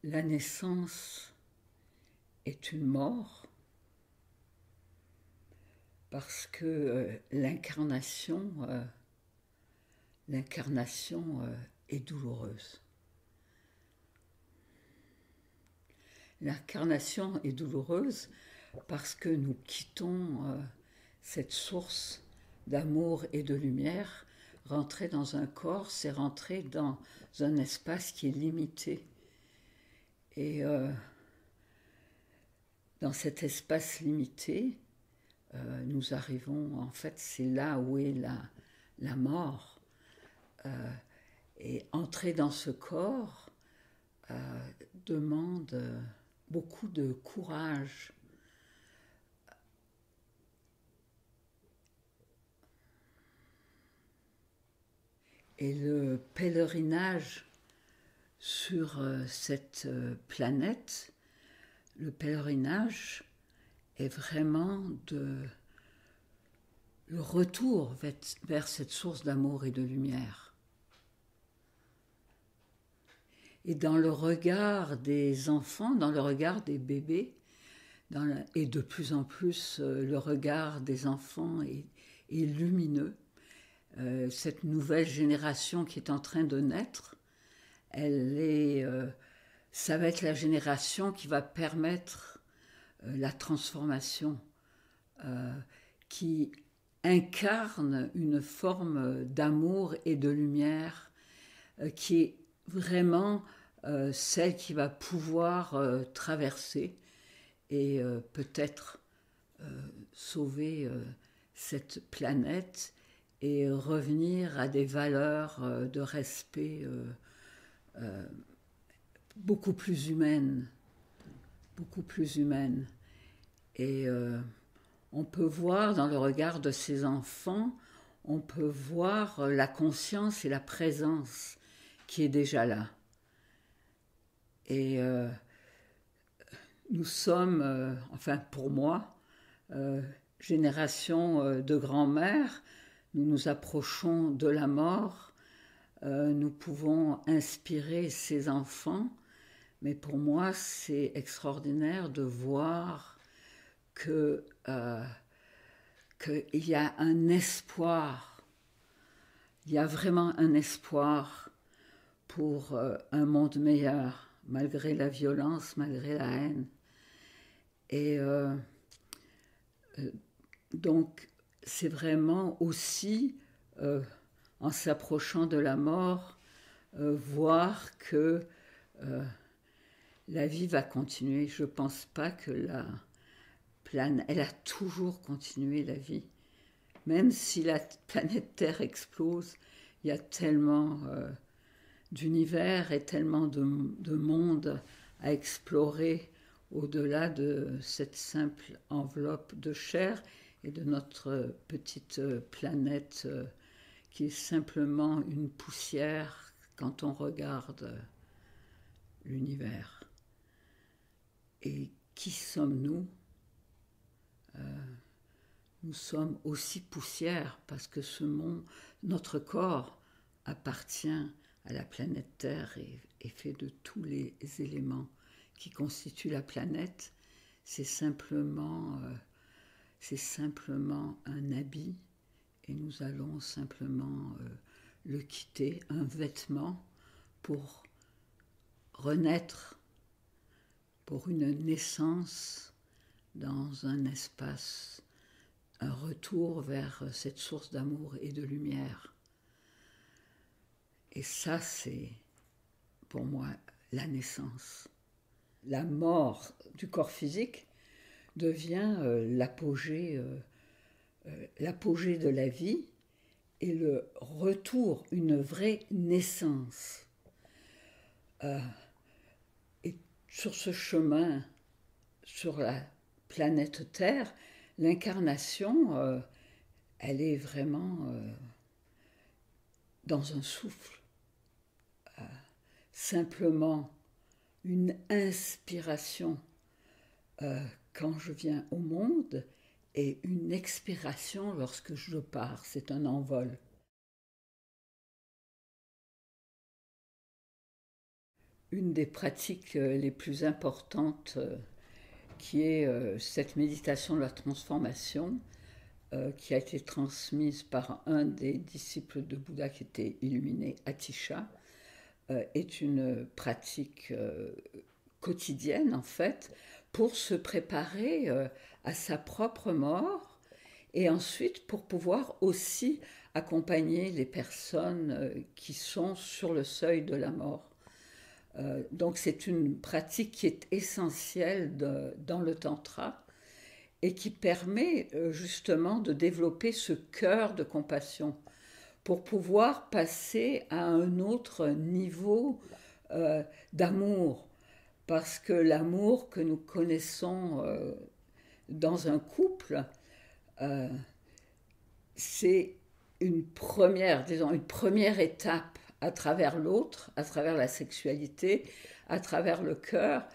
La naissance est une mort parce que l'incarnation est douloureuse. L'incarnation est douloureuse parce que nous quittons cette source d'amour et de lumière. Rentrer dans un corps, c'est rentrer dans un espace qui est limité. Et dans cet espace limité, nous arrivons, en fait, c'est là où est la mort. Et entrer dans ce corps demande beaucoup de courage. Et le pèlerinage sur cette planète, le pèlerinage est vraiment le retour vers cette source d'amour et de lumière. Et dans le regard des enfants, dans le regard des bébés, et de plus en plus le regard des enfants est lumineux. Cette nouvelle génération qui est en train de naître, ça va être la génération qui va permettre la transformation, qui incarne une forme d'amour et de lumière qui est vraiment celle qui va pouvoir traverser et peut-être sauver cette planète et revenir à des valeurs de respect beaucoup plus humaines, beaucoup plus humaines. Et on peut voir dans le regard de ces enfants, on peut voir la conscience et la présence qui est déjà là. Et nous sommes, enfin pour moi, génération de grands-mères, nous nous approchons de la mort, nous pouvons inspirer ces enfants, mais pour moi c'est extraordinaire de voir qu'il y a un espoir, il y a vraiment un espoir pour un monde meilleur, malgré la violence, malgré la haine. Et donc, c'est vraiment aussi, en s'approchant de la mort, voir que la vie va continuer. Je ne pense pas que la planète... Elle a toujours continué, la vie. Même si la planète Terre explose, il y a tellement d'univers et tellement de mondes à explorer au-delà de cette simple enveloppe de chair et de notre petite planète qui est simplement une poussière quand on regarde l'univers. Et qui sommes-nous ? Nous sommes aussi poussière parce que notre corps appartient à la planète Terre et est fait de tous les éléments qui constituent la planète. C'est simplement un habit et nous allons simplement le quitter, un vêtement pour renaître, pour une naissance dans un espace, un retour vers cette source d'amour et de lumière. Et ça, c'est pour moi la naissance. La mort du corps physique devient l'apogée de la vie et le retour, une vraie naissance. Et sur ce chemin, sur la planète Terre, l'incarnation, elle est vraiment dans un souffle. Simplement une inspiration quand je viens au monde et une expiration lorsque je pars. C'est un envol. une des pratiques les plus importantes qui est cette méditation de la transformation qui a été transmise par un des disciples de Bouddha qui était illuminé, Atisha, est une pratique quotidienne en fait pour se préparer à sa propre mort et ensuite pour pouvoir aussi accompagner les personnes qui sont sur le seuil de la mort. Donc c'est une pratique qui est essentielle dans le tantra et qui permet justement de développer ce cœur de compassion pour pouvoir passer à un autre niveau d'amour. Parce que l'amour que nous connaissons dans un couple, euh, c'est disons, une première étape à travers l'autre, à travers la sexualité, à travers le cœur.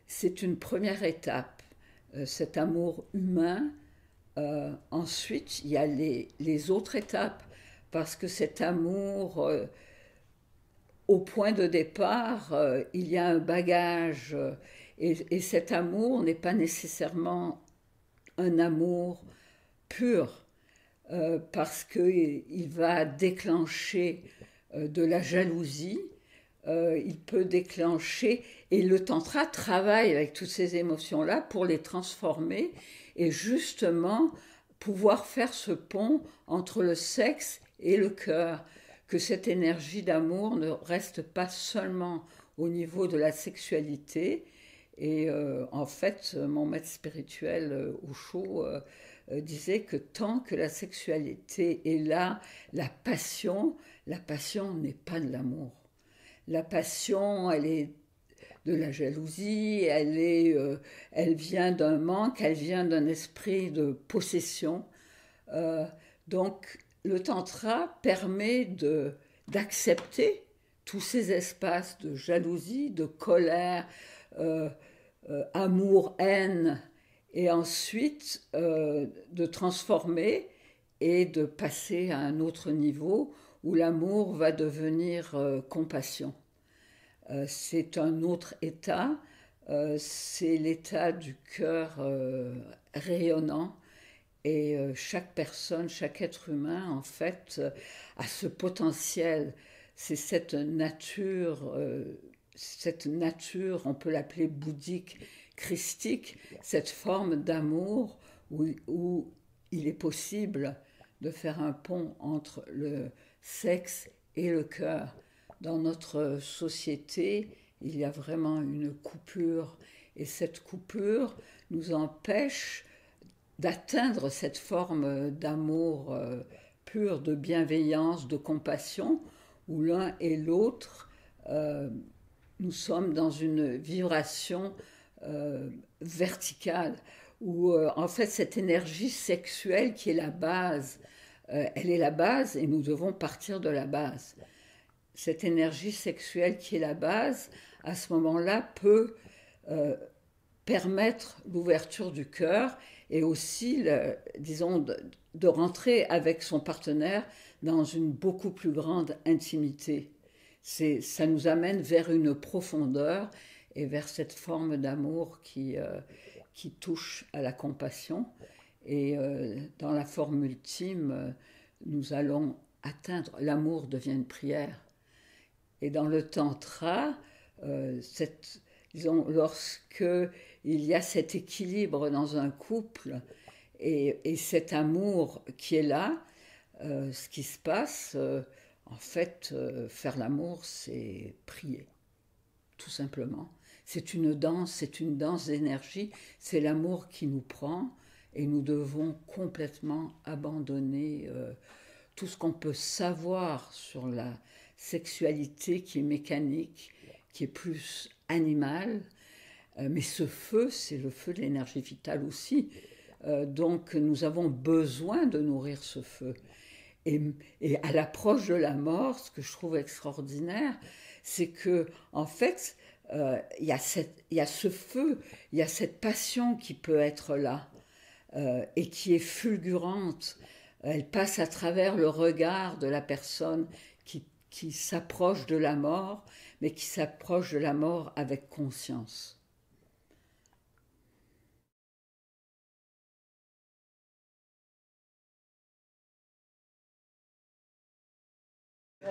C'est une première étape, cet amour humain. Ensuite, il y a les autres étapes, parce que cet amour, au point de départ, il y a un bagage, et cet amour n'est pas nécessairement un amour pur, parce qu'il va déclencher de la jalousie, il peut déclencher, et le tantra travaille avec toutes ces émotions-là pour les transformer et justement pouvoir faire ce pont entre le sexe et le cœur, que cette énergie d'amour ne reste pas seulement au niveau de la sexualité. Et en fait, mon maître spirituel, Osho, disait que tant que la sexualité est là, la passion n'est pas de l'amour. La passion, elle est de la jalousie, elle vient d'un manque, elle vient d'un esprit de possession. Donc, le tantra permet d'accepter tous ces espaces de jalousie, de colère, amour, haine, et ensuite de transformer et de passer à un autre niveau où l'amour va devenir compassion. C'est un autre état, c'est l'état du cœur rayonnant, et chaque personne, chaque être humain, en fait, a ce potentiel. C'est cette nature, on peut l'appeler bouddhique, christique, cette forme d'amour où il est possible de faire un pont entre le sexe et le cœur. Dans notre société, il y a vraiment une coupure, et cette coupure nous empêche d'atteindre cette forme d'amour pur, de bienveillance, de compassion, où l'un et l'autre, nous sommes dans une vibration verticale, où en fait cette énergie sexuelle qui est la base, elle est la base et nous devons partir de la base. Cette énergie sexuelle qui est la base, à ce moment-là, peut permettre l'ouverture du cœur et aussi, disons, de rentrer avec son partenaire dans une beaucoup plus grande intimité. Ça nous amène vers une profondeur et vers cette forme d'amour qui touche à la compassion. Et dans la forme ultime, nous allons atteindre, l'amour devient une prière. Et dans le tantra, disons, lorsque il y a cet équilibre dans un couple et cet amour qui est là, ce qui se passe, en fait, faire l'amour, c'est prier, tout simplement. C'est une danse d'énergie, c'est l'amour qui nous prend et nous devons complètement abandonner tout ce qu'on peut savoir sur la sexualité qui est mécanique, qui est plus animale. Mais ce feu, c'est le feu de l'énergie vitale aussi. Donc nous avons besoin de nourrir ce feu. Et à l'approche de la mort, ce que je trouve extraordinaire, c'est que en fait, il y a ce feu, il y a cette passion qui peut être là et qui est fulgurante. Elle passe à travers le regard de la personne qui s'approche de la mort, mais qui s'approche de la mort avec conscience.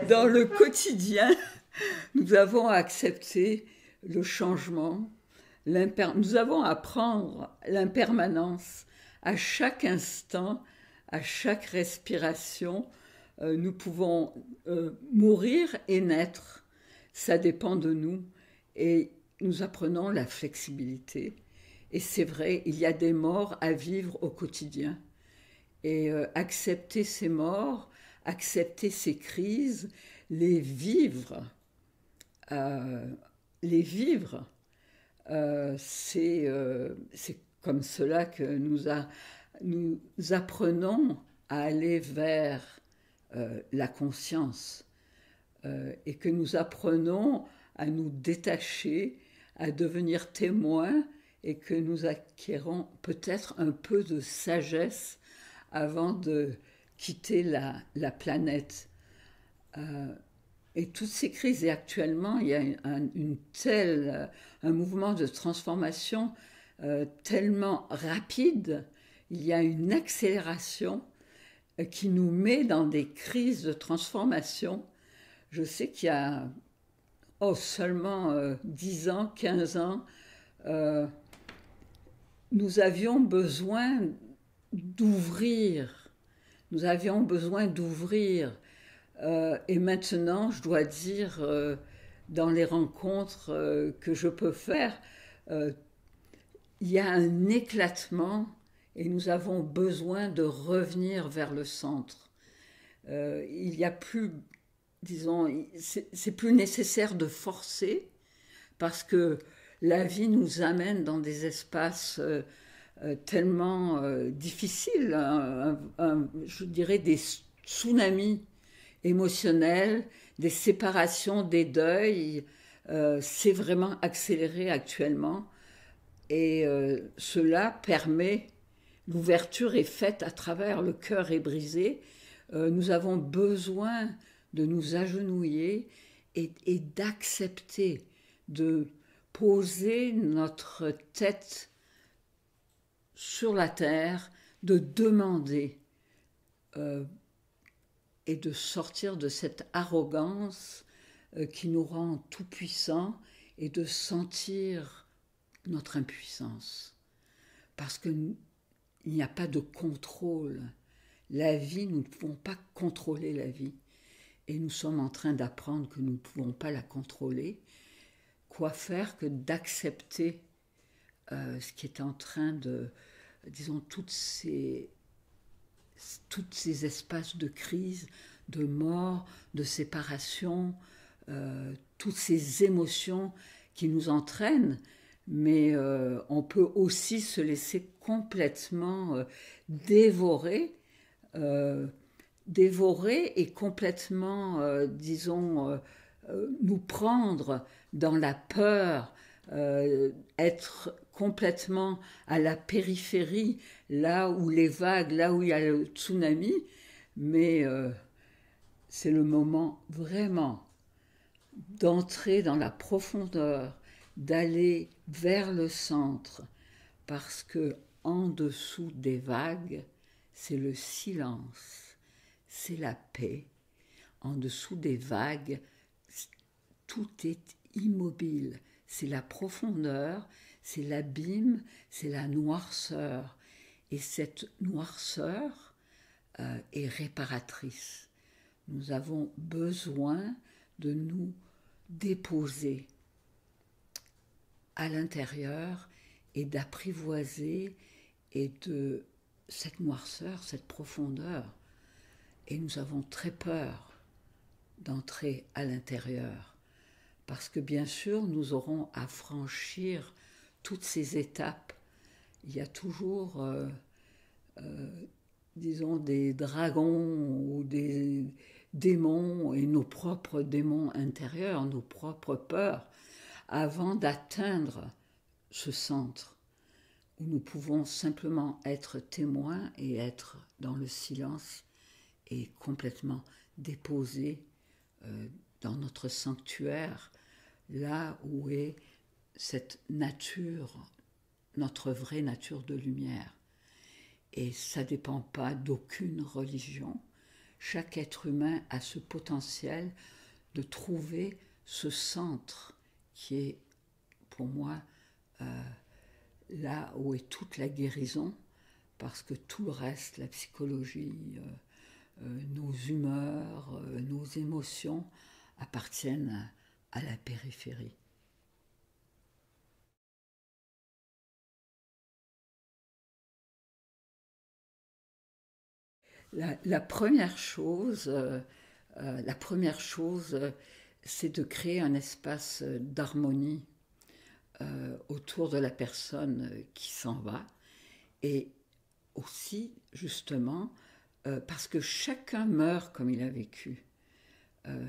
Dans le quotidien, nous avons accepté le changement, nous avons à apprendre l'impermanence. À chaque instant, à chaque respiration, nous pouvons mourir et naître. Ça dépend de nous. Et nous apprenons la flexibilité. Et c'est vrai, il y a des morts à vivre au quotidien. Et accepter ces morts, accepter ces crises, les vivre, euh, les vivre, c'est comme cela que nous apprenons à aller vers la conscience et que nous apprenons à nous détacher, à devenir témoins et que nous acquérons peut-être un peu de sagesse avant de quitter la planète. Euh, et toutes ces crises, et actuellement, il y a un mouvement de transformation tellement rapide, il y a une accélération qui nous met dans des crises de transformation. Je sais qu'il y a seulement 10 ans, 15 ans, euh, nous avions besoin d'ouvrir. Nous avions besoin d'ouvrir. Et maintenant, je dois dire, dans les rencontres que je peux faire, euh, il y a un éclatement et nous avons besoin de revenir vers le centre. Il n'y a plus, disons, c'est plus nécessaire de forcer parce que la vie nous amène dans des espaces tellement difficiles, je dirais des tsunamis émotionnels, des séparations, des deuils. C'est vraiment accéléré actuellement et cela permet, l'ouverture est faite à travers le cœur est brisé. Nous avons besoin de nous agenouiller et d'accepter, de poser notre tête sur la terre, de demander et de sortir de cette arrogance qui nous rend tout puissants et de sentir notre impuissance. Parce qu'il n'y a pas de contrôle. La vie, nous ne pouvons pas contrôler la vie. Et nous sommes en train d'apprendre que nous ne pouvons pas la contrôler. Quoi faire que d'accepter ce qui est en train de, disons, toutes ces espaces de crise, de mort, de séparation, toutes ces émotions qui nous entraînent, mais on peut aussi se laisser complètement dévorer, dévorer et complètement, disons, nous prendre dans la peur, être complètement à la périphérie, là où les vagues, là où il y a le tsunami, mais c'est le moment vraiment d'entrer dans la profondeur, d'aller vers le centre, parce que en dessous des vagues, c'est le silence, c'est la paix. En dessous des vagues, tout est immobile. C'est la profondeur, c'est l'abîme, c'est la noirceur. Et cette noirceur est réparatrice. Nous avons besoin de nous déposer à l'intérieur et d'apprivoiser et de cette noirceur, cette profondeur. Et nous avons très peur d'entrer à l'intérieur. Parce que bien sûr, nous aurons à franchir toutes ces étapes. Il y a toujours, disons, des dragons ou des démons et nos propres démons intérieurs, nos propres peurs, avant d'atteindre ce centre où nous pouvons simplement être témoins et être dans le silence et complètement déposés dans notre sanctuaire, là où est cette nature, notre vraie nature de lumière. Et ça ne dépend pas d'aucune religion. Chaque être humain a ce potentiel de trouver ce centre qui est, pour moi, là où est toute la guérison, parce que tout le reste, la psychologie, nos humeurs, nos émotions, appartiennent à la périphérie. La première chose, c'est de créer un espace d'harmonie autour de la personne qui s'en va, et aussi justement parce que chacun meurt comme il a vécu.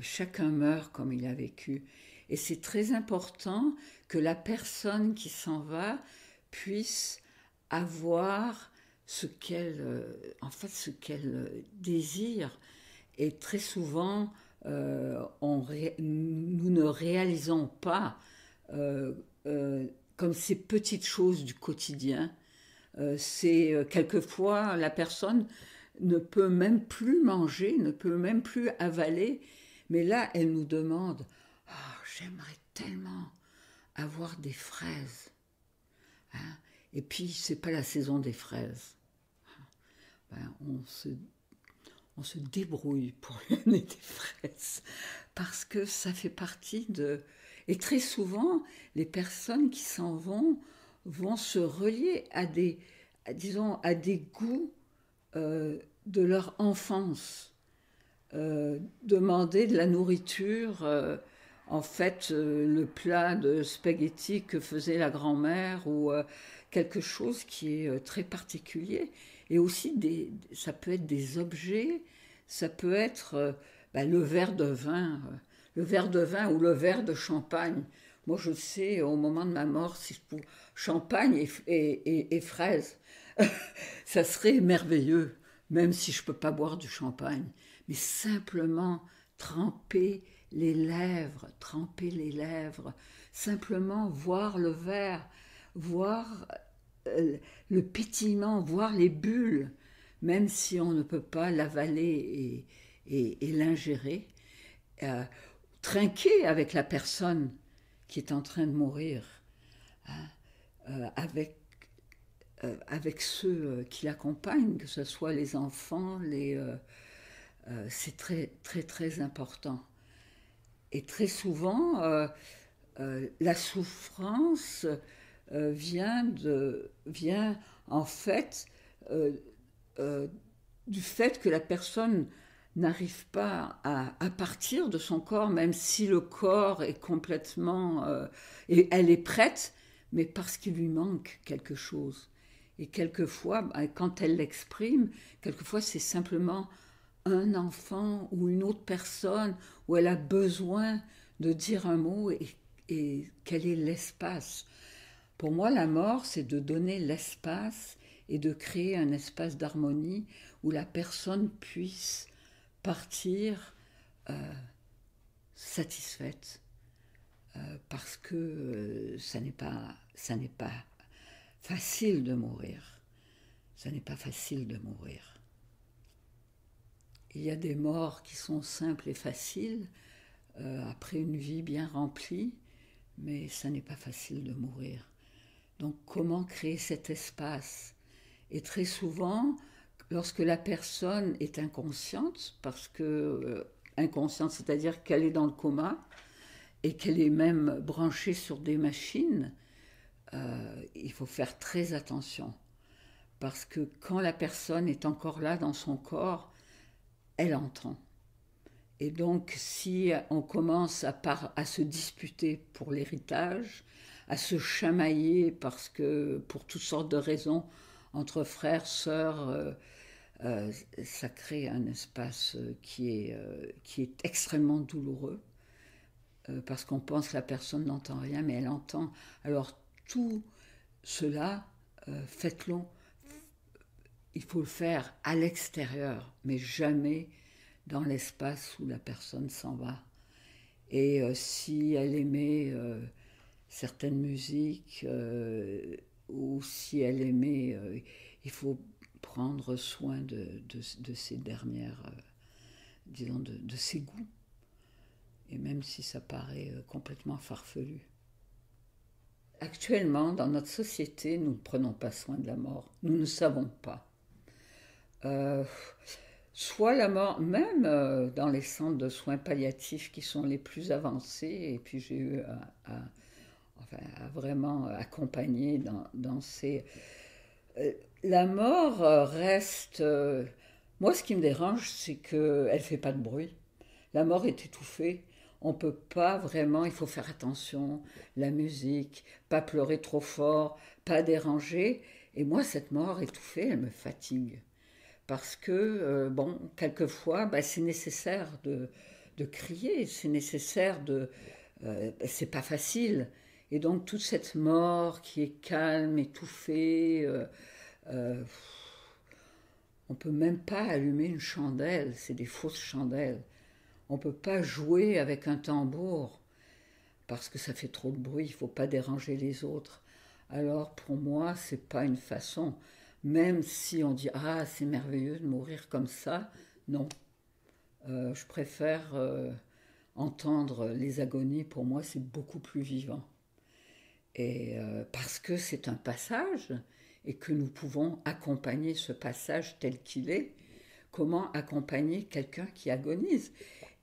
Chacun meurt comme il a vécu. Et c'est très important que la personne qui s'en va puisse avoir ce qu'elle désire. Et très souvent, nous ne réalisons pas euh, comme ces petites choses du quotidien. C'est quelquefois la personne ne peut même plus manger, ne peut même plus avaler, mais là elle nous demande: ah, j'aimerais tellement avoir des fraises, hein. Et puis c'est pas la saison des fraises. Ben, on se débrouille pour lui donner des fraises parce que ça fait partie de. Et très souvent, les personnes qui s'en vont se relier disons, à des goûts de leur enfance. Demander de la nourriture, en fait, le plat de spaghettis que faisait la grand-mère, ou quelque chose qui est très particulier. Et aussi, ça peut être des objets, ça peut être le verre de vin, le verre de vin ou le verre de champagne. Moi, je sais, au moment de ma mort, si je pouvais, champagne et fraises, ça serait merveilleux, même si je ne peux pas boire du champagne. Mais simplement tremper les lèvres, simplement voir le verre, voir le pétillement, voir les bulles, même si on ne peut pas l'avaler et l'ingérer. Euh, Trinquer avec la personne qui est en train de mourir, hein, avec ceux qui l'accompagnent, que ce soit les enfants, c'est très très très important. Et très souvent, la souffrance vient en fait euh, euh, du fait que la personne n'arrive pas à partir de son corps, même si le corps est complètement... et elle est prête, mais parce qu'il lui manque quelque chose. Et quelquefois, quand elle l'exprime, quelquefois c'est simplement un enfant ou une autre personne où elle a besoin de dire un mot, et quel est l'espace. Pour moi, la mort, c'est de donner l'espace et de créer un espace d'harmonie où la personne puisse partir euh, satisfaite, parce que ça n'est pas facile de mourir. Ça n'est pas facile de mourir. Il y a des morts qui sont simples et faciles, après une vie bien remplie, mais ça n'est pas facile de mourir. Donc comment créer cet espace? Et très souvent, lorsque la personne est inconsciente, parce que inconsciente, c'est-à-dire qu'elle est dans le coma et qu'elle est même branchée sur des machines, il faut faire très attention. Parce que quand la personne est encore là dans son corps, elle entend. Et donc, si on commence à se disputer pour l'héritage, à se chamailler parce que, pour toutes sortes de raisons, entre frères, sœurs, euh, ça crée un espace qui est extrêmement douloureux, parce qu'on pense que la personne n'entend rien, mais elle entend. Alors, tout cela, faites-le. Il faut le faire à l'extérieur, mais jamais dans l'espace où la personne s'en va. Et si elle aimait certaines musiques ou si elle aimait, il faut prendre soin de ses dernières, disons, de ses goûts. Et même si ça paraît complètement farfelu. Actuellement, dans notre société, nous ne prenons pas soin de la mort. Nous ne savons pas. Euh, Soit la mort, même dans les centres de soins palliatifs qui sont les plus avancés, et puis j'ai eu enfin, à vraiment accompagner dans ces... la mort reste... moi, ce qui me dérange, c'est qu'elle ne fait pas de bruit. La mort est étouffée. On ne peut pas vraiment, il faut faire attention, la musique, pas pleurer trop fort, pas déranger. Et moi, cette mort étouffée, elle me fatigue. Parce que, bon, quelquefois, bah, c'est nécessaire de crier, c'est nécessaire de... c'est pas facile. Et donc, toute cette mort qui est calme, étouffée, euh, on peut même pas allumer une chandelle, c'est des fausses chandelles. On peut pas jouer avec un tambour parce que ça fait trop de bruit, il faut pas déranger les autres. Alors, pour moi, c'est pas une façon. Même si on dit ah c'est merveilleux de mourir comme ça, non. Je préfère entendre les agonies. Pour moi, c'est beaucoup plus vivant. Et parce que c'est un passage et que nous pouvons accompagner ce passage tel qu'il est. Comment accompagner quelqu'un qui agonise?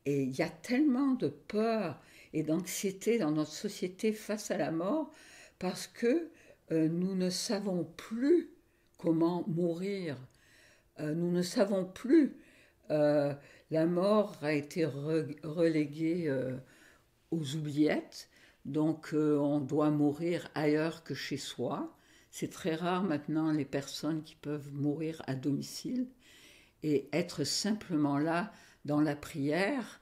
Et il y a tellement de peur et d'anxiété dans notre société face à la mort parce que nous ne savons plus comment mourir. Nous ne savons plus. Euh, la mort a été reléguée aux oubliettes, donc on doit mourir ailleurs que chez soi. C'est très rare maintenant les personnes qui peuvent mourir à domicile et être simplement là dans la prière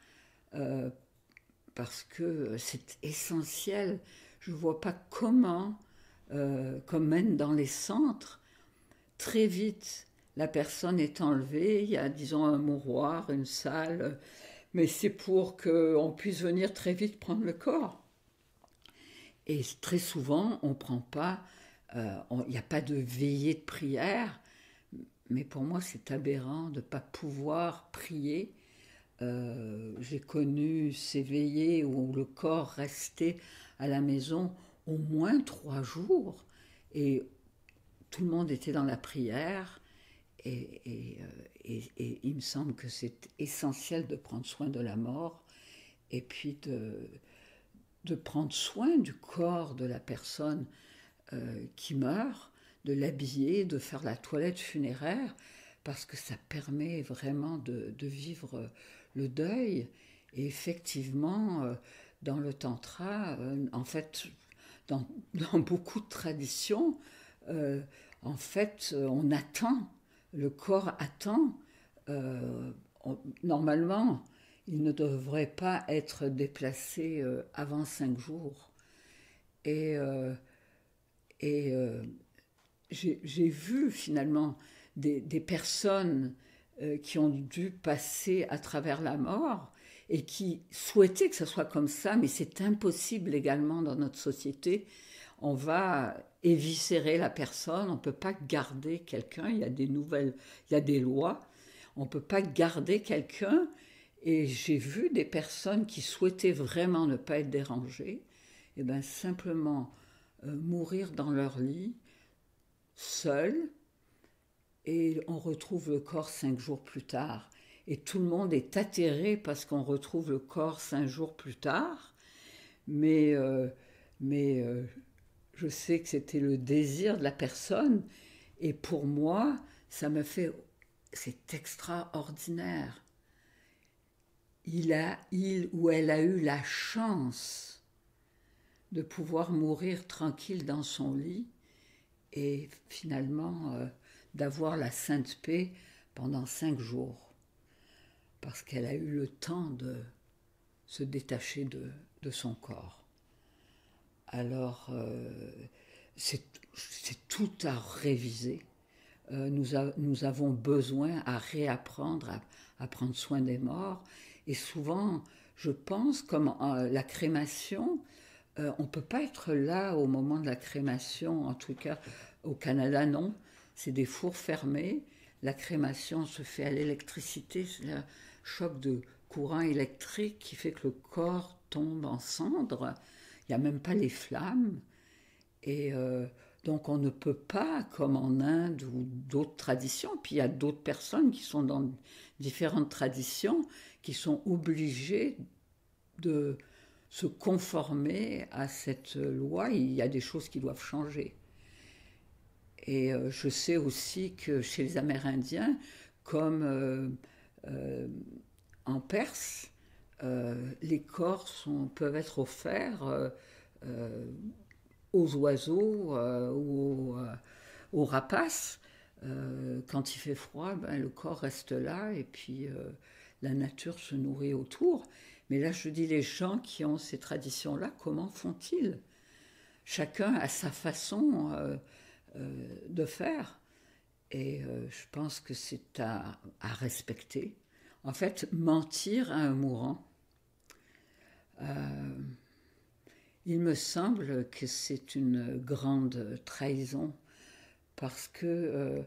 parce que c'est essentiel. Je ne vois pas comment, comme même dans les centres, très vite, la personne est enlevée, il y a, disons, un mouroir, une salle, mais c'est pour qu'on puisse venir très vite prendre le corps. Et très souvent, on prend pas, il n'y a pas de veillée de prière, mais pour moi, c'est aberrant de ne pas pouvoir prier. J'ai connu ces veillées où le corps restait à la maison au moins 3 jours, et tout le monde était dans la prière. Et il me semble que c'est essentiel de prendre soin de la mort et puis de prendre soin du corps de la personne qui meurt, de l'habiller, de faire la toilette funéraire, parce que ça permet vraiment de vivre le deuil. Et effectivement, dans le tantra, en fait, dans beaucoup de traditions, euh, en fait, on attend, le corps attend. Normalement, il ne devrait pas être déplacé avant 5 jours. Et, euh, et j'ai vu finalement des personnes qui ont dû passer à travers la mort et qui souhaitaient que ça soit comme ça, mais c'est impossible également dans notre société. On va éviscérer la personne, on ne peut pas garder quelqu'un, il y a des nouvelles, il y a des lois, on ne peut pas garder quelqu'un. Et j'ai vu des personnes qui souhaitaient vraiment ne pas être dérangées, et bien simplement mourir dans leur lit, seuls, et on retrouve le corps 5 jours plus tard. Et tout le monde est atterré parce qu'on retrouve le corps 5 jours plus tard, mais, euh, mais je sais que c'était le désir de la personne, et pour moi, ça me fait... C'est extraordinaire. Il ou elle a eu la chance de pouvoir mourir tranquille dans son lit et finalement d'avoir la sainte paix pendant 5 jours, parce qu'elle a eu le temps de se détacher de son corps. Alors, c'est tout à réviser. Nous avons besoin à réapprendre à prendre soin des morts. Et souvent, je pense, comme la crémation, on ne peut pas être là au moment de la crémation, en tout cas au Canada, non. C'est des fours fermés. La crémation se fait à l'électricité, c'est un choc de courant électrique qui fait que le corps tombe en cendres. Il n'y a même pas les flammes. Et donc on ne peut pas, comme en Inde ou d'autres traditions, puis il y a d'autres personnes qui sont dans différentes traditions, qui sont obligées de se conformer à cette loi. Il y a des choses qui doivent changer. Et je sais aussi que chez les Amérindiens, comme euh, en Perse, les corps peuvent être offerts euh, aux oiseaux ou aux rapaces. Quand il fait froid, ben, le corps reste là et puis la nature se nourrit autour. Mais là, je dis, les gens qui ont ces traditions-là, comment font-ils? Chacun a sa façon de faire. Et je pense que c'est à respecter. En fait, mentir à un mourant, euh, il me semble que c'est une grande trahison parce que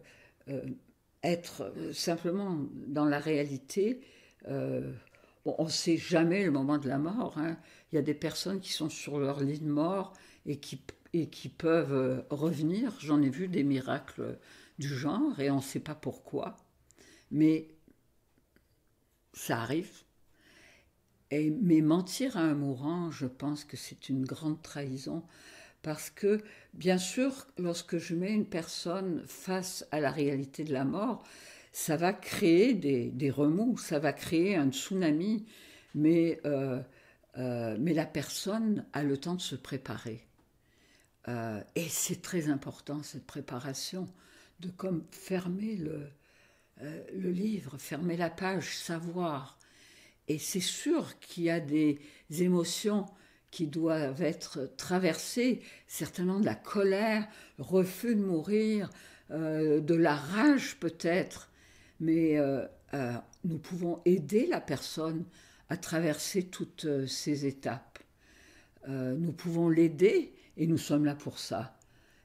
être simplement dans la réalité, bon, on ne sait jamais le moment de la mort. Hein. Il y a des personnes qui sont sur leur lit de mort et qui peuvent revenir. J'en ai vu des miracles du genre et on ne sait pas pourquoi. Mais ça arrive. Mais mentir à un mourant, je pense que c'est une grande trahison. Parce que, bien sûr, lorsque je mets une personne face à la réalité de la mort, ça va créer des remous, ça va créer un tsunami, mais la personne a le temps de se préparer. Et c'est très important, cette préparation, de comme fermer le livre, fermer la page, savoir. Et c'est sûr qu'il y a des émotions qui doivent être traversées, certainement de la colère, le refus de mourir, de la rage peut-être, mais nous pouvons aider la personne à traverser toutes ces étapes. Nous pouvons l'aider et nous sommes là pour ça.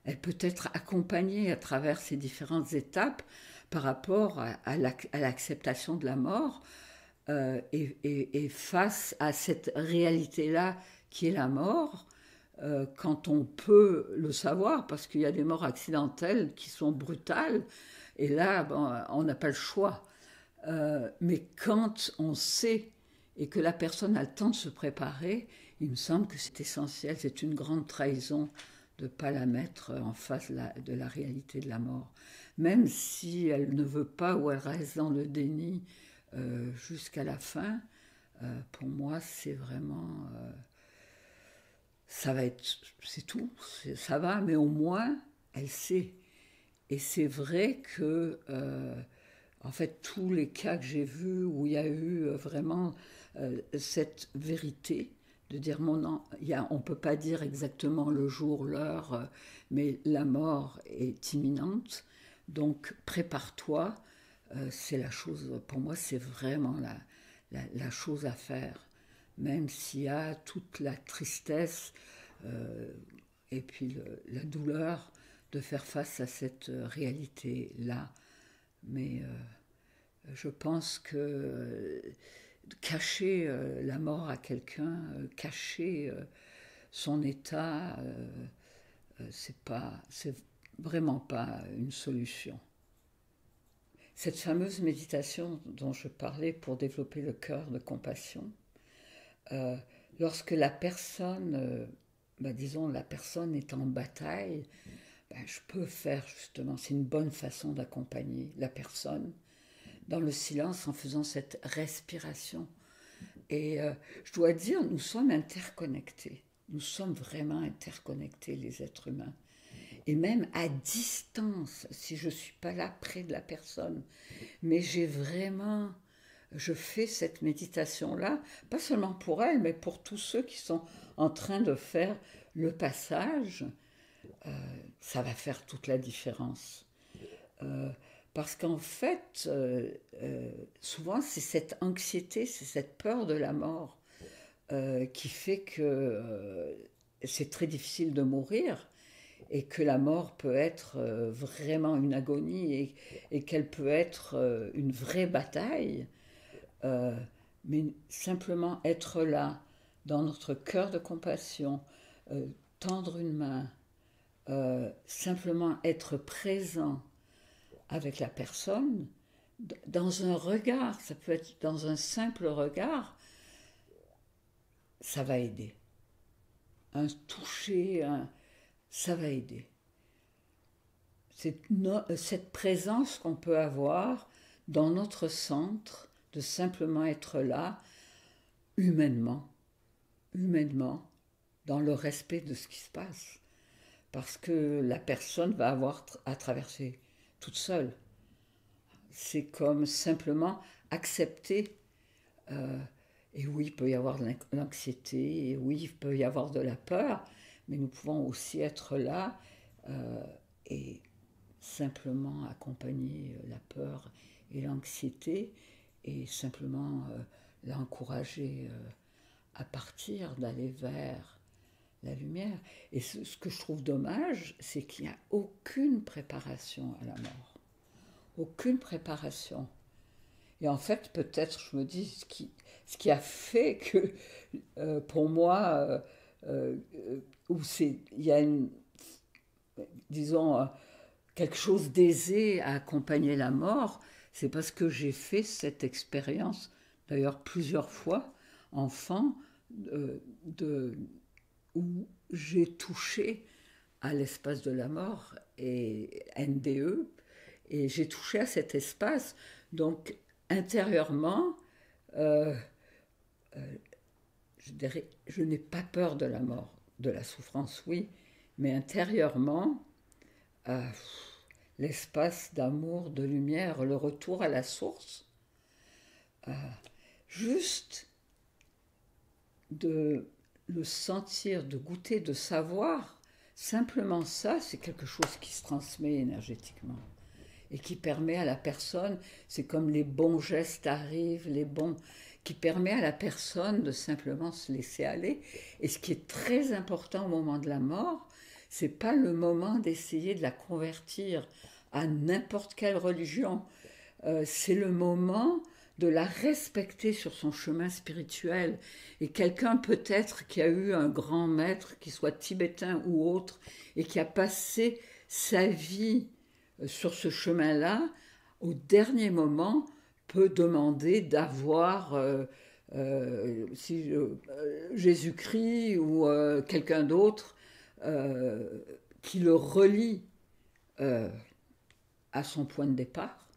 Elle peut être accompagnée à travers ces différentes étapes par rapport à l'acceptation de la mort, et face à cette réalité-là qui est la mort, quand on peut le savoir, parce qu'il y a des morts accidentelles qui sont brutales, et là, bon, on n'a pas le choix. Mais quand on sait et que la personne a le temps de se préparer, il me semble que c'est essentiel, c'est une grande trahison de ne pas la mettre en face de la réalité de la mort. Même si elle ne veut pas ou elle reste dans le déni jusqu'à la fin, pour moi, c'est vraiment... ça va être... c'est tout, ça va, mais au moins, elle sait. Et c'est vrai que, en fait, tous les cas que j'ai vus où il y a eu vraiment cette vérité, de dire on ne peut pas dire exactement le jour, l'heure, mais la mort est imminente, donc prépare-toi, c'est la chose, pour moi, c'est vraiment la chose à faire, même s'il y a toute la tristesse et puis la douleur de faire face à cette réalité-là. Mais je pense que cacher la mort à quelqu'un, cacher son état, c'est vraiment pas une solution. Cette fameuse méditation dont je parlais pour développer le cœur de compassion, euh, lorsque la personne, disons la personne est en bataille, je peux faire justement, c'est une bonne façon d'accompagner la personne dans le silence en faisant cette respiration. Et je dois dire, nous sommes interconnectés. Nous sommes vraiment interconnectés, les êtres humains. Et même à distance, si je ne suis pas là près de la personne. Mais je fais cette méditation-là, pas seulement pour elle, mais pour tous ceux qui sont en train de faire le passage. Ça va faire toute la différence. Parce qu'en fait, souvent, c'est cette anxiété, c'est cette peur de la mort qui fait que c'est très difficile de mourir et que la mort peut être vraiment une agonie et qu'elle peut être une vraie bataille. Euh, mais simplement être là, dans notre cœur de compassion, euh, tendre une main, simplement être présent avec la personne, dans un regard, ça peut être dans un simple regard, ça va aider. Un toucher, ça va aider. Cette présence qu'on peut avoir dans notre centre, de simplement être là, humainement, humainement, dans le respect de ce qui se passe. Parce que la personne va avoir à traverser toute seule. C'est comme simplement accepter. euh, et oui, il peut y avoir de l'anxiété, et oui, il peut y avoir de la peur, mais nous pouvons aussi être là et simplement accompagner la peur et l'anxiété et simplement l'encourager à partir, d'aller vers la lumière. Et ce que je trouve dommage, c'est qu'il n'y a aucune préparation à la mort. Aucune préparation. Et en fait, peut-être, je me dis, ce qui a fait que, pour moi, où il y a disons, quelque chose d'aisé à accompagner la mort, c'est parce que j'ai fait cette expérience, d'ailleurs plusieurs fois, enfant, de, où j'ai touché à l'espace de la mort et NDE, et j'ai touché à cet espace. Donc, intérieurement, euh, je n'ai pas peur de la mort, de la souffrance, oui, mais intérieurement, euh, l'espace d'amour, de lumière, le retour à la source, juste de le sentir, de goûter, de savoir, simplement ça, c'est quelque chose qui se transmet énergétiquement et qui permet à la personne, c'est comme les bons gestes arrivent, les bons, qui permet à la personne de simplement se laisser aller. Et ce qui est très important au moment de la mort, c'est pas le moment d'essayer de la convertir à n'importe quelle religion. C'est le moment de la respecter sur son chemin spirituel. Et quelqu'un peut-être qui a eu un grand maître, qui soit tibétain ou autre, et qui a passé sa vie sur ce chemin-là, au dernier moment, peut demander d'avoir Jésus-Christ ou quelqu'un d'autre qui le relie euh, à son point de départ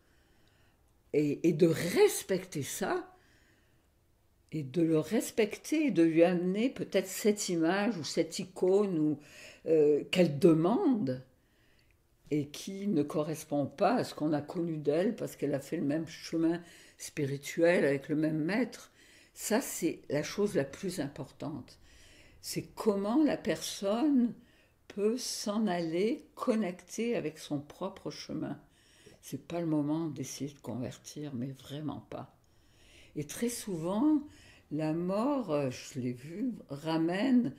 et de respecter ça et de le respecter et de lui amener peut-être cette image ou cette icône ou qu'elle demande et qui ne correspond pas à ce qu'on a connu d'elle parce qu'elle a fait le même chemin spirituel avec le même maître. Ça, c'est la chose la plus importante. C'est comment la personne peut s'en aller connecter avec son propre chemin. C'est pas le moment d'essayer de convertir, mais vraiment pas. Et très souvent, la mort, je l'ai vu, ramène,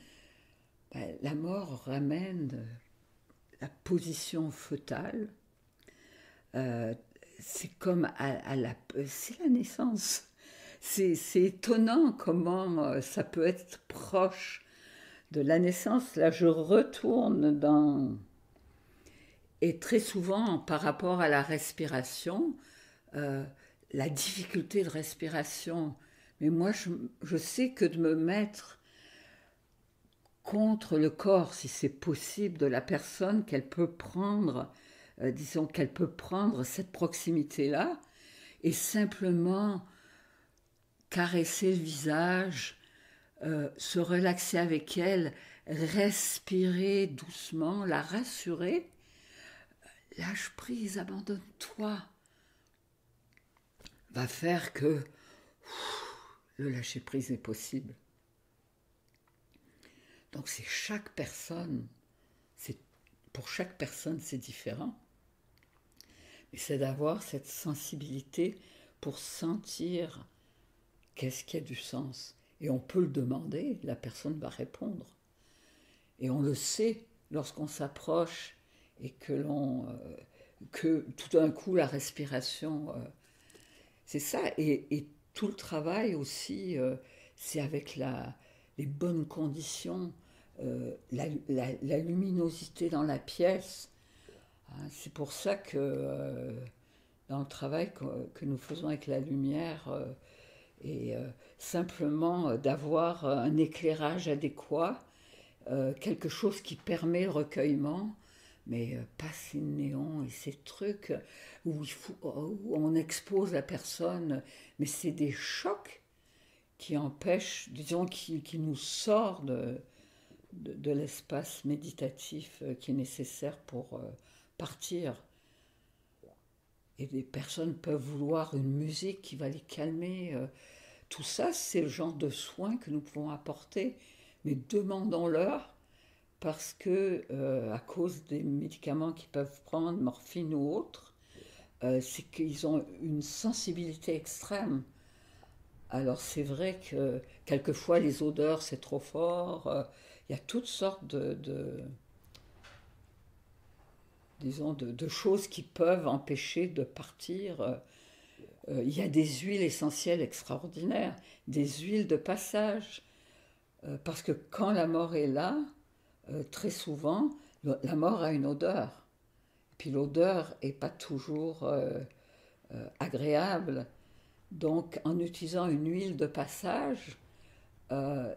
la mort ramène la position fœtale. Euh, c'est comme c'est la naissance. C'est étonnant comment ça peut être proche de la naissance. Là, je retourne dans... Et très souvent, par rapport à la respiration, euh, la difficulté de respiration. Mais moi, je sais que de me mettre contre le corps, si c'est possible, de la personne qu'elle peut prendre, disons qu'elle peut prendre cette proximité-là, et simplement caresser le visage, se relaxer avec elle, respirer doucement, la rassurer. Lâche prise, abandonne-toi. Va faire que le lâcher prise est possible. Donc c'est chaque personne, pour chaque personne c'est différent. Et c'est d'avoir cette sensibilité pour sentir qu'est-ce qui a du sens. Et on peut le demander, la personne va répondre. Et on le sait lorsqu'on s'approche et que tout d'un coup la respiration, c'est ça. Et tout le travail aussi, c'est avec les bonnes conditions, la luminosité dans la pièce. Hein. C'est pour ça que dans le travail que nous faisons avec la lumière, et simplement d'avoir un éclairage adéquat, quelque chose qui permet le recueillement, mais pas ces néons et ces trucs où on expose la personne, mais c'est des chocs qui empêchent, disons, qui nous sortent de l'espace méditatif qui est nécessaire pour partir. Et des personnes peuvent vouloir une musique qui va les calmer. Tout ça, c'est le genre de soins que nous pouvons apporter. Mais demandons-leur parce que, à cause des médicaments qu'ils peuvent prendre, morphine ou autre, c'est qu'ils ont une sensibilité extrême. Alors c'est vrai que quelquefois les odeurs c'est trop fort. Il y a toutes sortes disons, de choses qui peuvent empêcher de partir. Il y a des huiles essentielles extraordinaires, des huiles de passage. Parce que quand la mort est là, très souvent, la mort a une odeur. Puis l'odeur n'est pas toujours agréable. Donc en utilisant une huile de passage, euh,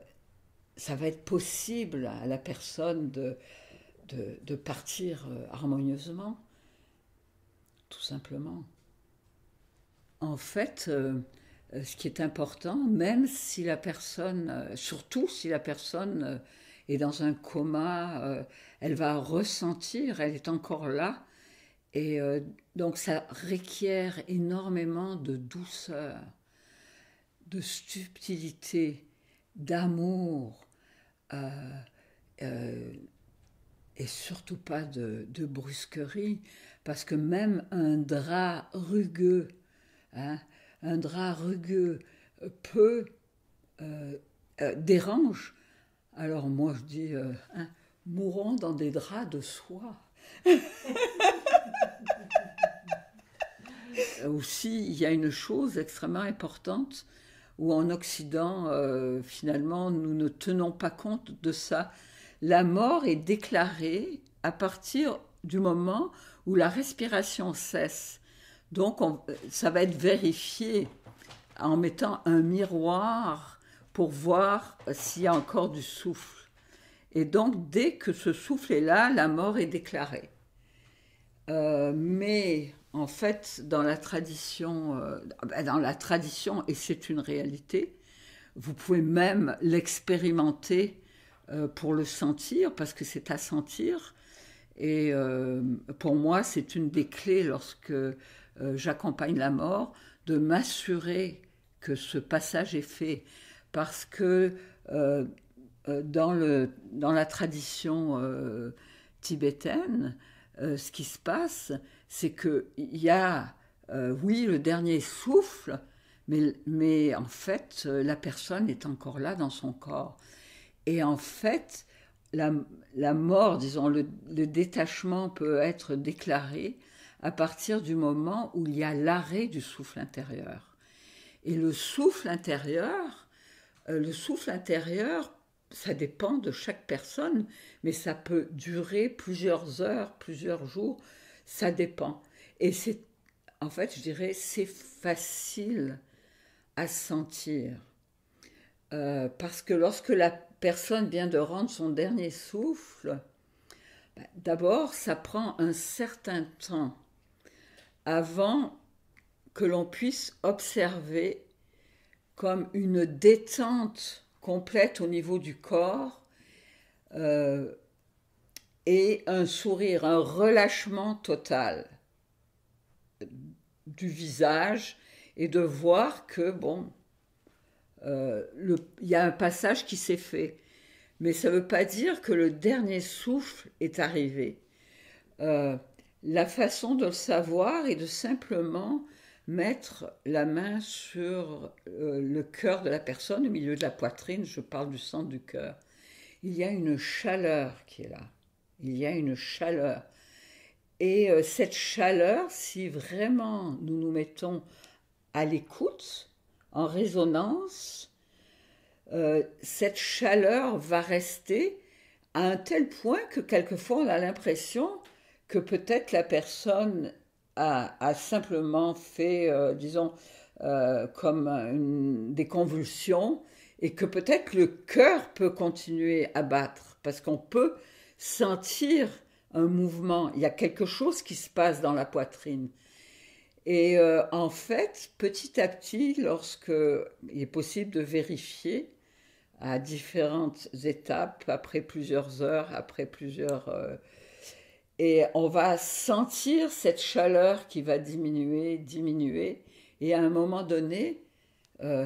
ça va être possible à la personne de partir harmonieusement, tout simplement. En fait, ce qui est important, même si la personne, surtout si la personne est dans un coma, elle va ressentir, elle est encore là, et donc ça requiert énormément de douceur, de subtilité, d'amour, euh, euh, et surtout pas de brusquerie, parce que même un drap rugueux, hein, un drap rugueux peut dérange. Alors moi je dis, hein, mourons dans des draps de soie. Aussi, il y a une chose extrêmement importante où en Occident, finalement, nous ne tenons pas compte de ça. La mort est déclarée à partir du moment où la respiration cesse. Donc, ça va être vérifié en mettant un miroir pour voir s'il y a encore du souffle. Et donc, dès que ce souffle est là, la mort est déclarée. Mais en fait, dans la tradition, et c'est une réalité, vous pouvez même l'expérimenter pour le sentir, parce que c'est à sentir. Et pour moi, c'est une des clés lorsque j'accompagne la mort, de m'assurer que ce passage est fait. Parce que dans la tradition tibétaine, ce qui se passe, c'est qu'il y a, oui, le dernier souffle, mais en fait, la personne est encore là dans son corps. Et en fait, la mort, disons, le détachement peut être déclaré à partir du moment où il y a l'arrêt du souffle intérieur. Et le souffle intérieur, ça dépend de chaque personne, mais ça peut durer plusieurs heures, plusieurs jours, ça dépend. Et c'est, en fait, je dirais, c'est facile à sentir. Parce que lorsque la personne vient de rendre son dernier souffle, d'abord, ça prend un certain temps avant que l'on puisse observer comme une détente complète au niveau du corps et un sourire, un relâchement total du visage et de voir que, bon, il y a un passage qui s'est fait. Mais ça ne veut pas dire que le dernier souffle est arrivé. Euh, La façon de le savoir est de simplement mettre la main sur le cœur de la personne, au milieu de la poitrine, je parle du centre du cœur. Il y a une chaleur qui est là. Il y a une chaleur. Et cette chaleur, si vraiment nous nous mettons à l'écoute, en résonance, cette chaleur va rester à un tel point que quelquefois on a l'impression que peut-être la personne a simplement fait, disons, comme des convulsions et que peut-être le cœur peut continuer à battre parce qu'on peut sentir un mouvement. Il y a quelque chose qui se passe dans la poitrine. Et en fait, petit à petit, lorsque il est possible de vérifier à différentes étapes, après plusieurs heures, après plusieurs... et on va sentir cette chaleur qui va diminuer, diminuer, et à un moment donné,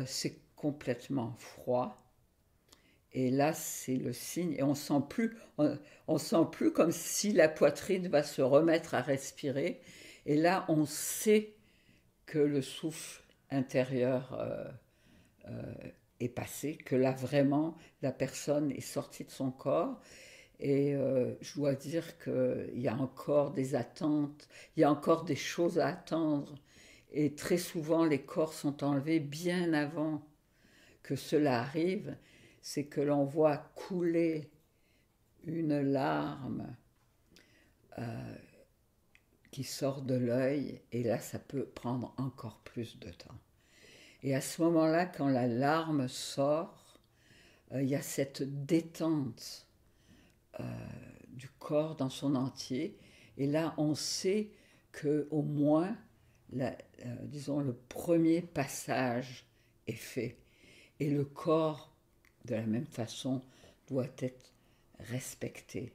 c'est complètement froid. Et là, c'est le signe, et on sent plus comme si la poitrine va se remettre à respirer. Et là, on sait que le souffle intérieur est passé, que là vraiment la personne est sortie de son corps. Et je dois dire qu'il y a encore des attentes, il y a encore des choses à attendre. Et très souvent, les corps sont enlevés bien avant que cela arrive. C'est que l'on voit couler une larme qui sort de l'œil. Et là, ça peut prendre encore plus de temps. Et à ce moment-là, quand la larme sort, il y a cette détente du corps dans son entier. Et là, on sait que au moins, disons, le premier passage est fait. Et le corps, de la même façon, doit être respecté.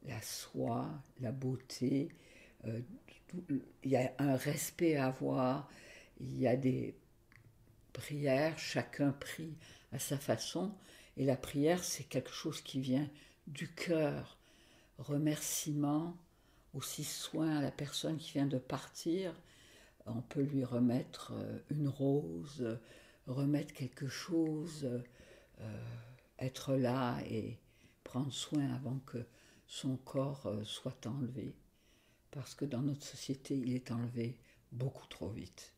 La soie, la beauté, il y a un respect à avoir, il y a des prières, chacun prie à sa façon, et la prière, c'est quelque chose qui vient du cœur. Remerciement, aussi soin à la personne qui vient de partir. On peut lui remettre une rose, remettre quelque chose, être là et prendre soin avant que son corps soit enlevé. Parce que dans notre société, il est enlevé beaucoup trop vite.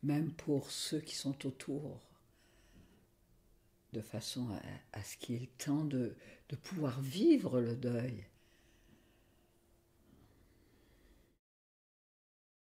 Même pour ceux qui sont autour, de façon à ce qu'il y ait le temps de pouvoir vivre le deuil.